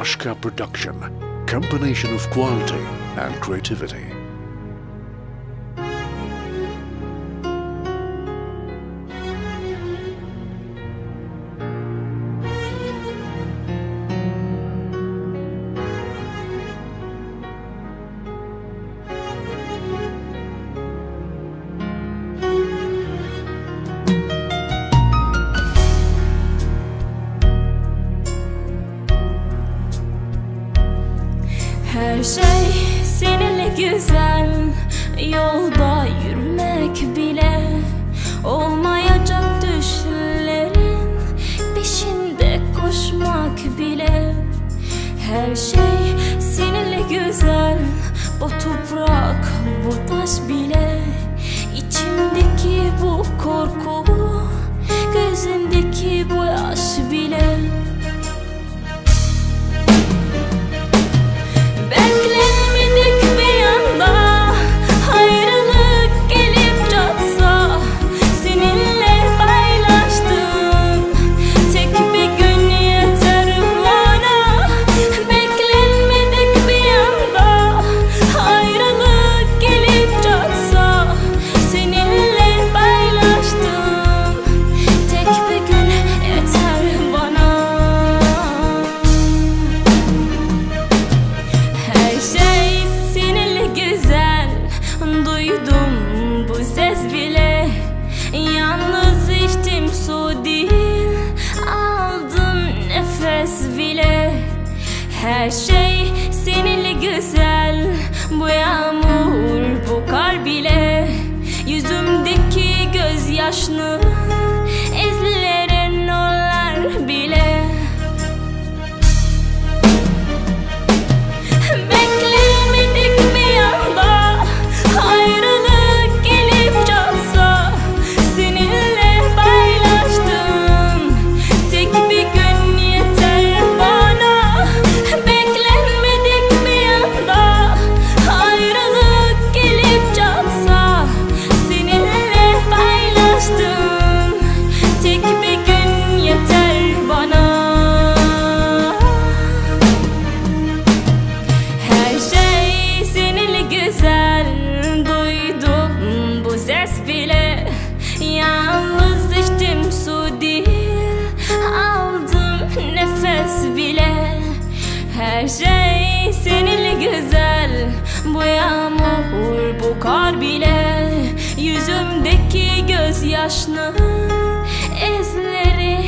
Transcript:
Ashka Production, combination of quality and creativity. Her şey seninle güzel, yolda yürümek bile olmayacak, düşlerin peşinde koşmak bile. Her şey seninle güzel, bu toprak, bu taş bile. İçimdeki bu korku, gözündeki bu yaş bile. Duydum bu ses bile, yalnız içtim su değil, aldım nefes bile. Her şey seninle güzel, bu yağmur, bu kar bile. Yüzümdeki gözyaşını izlerin onlar bile. Duydum bu ses bile, yalnız içtim su değil, aldım nefes bile. Her şey seninle güzel, bu yağmur, bu kar bile. Yüzümdeki gözyaşının izleri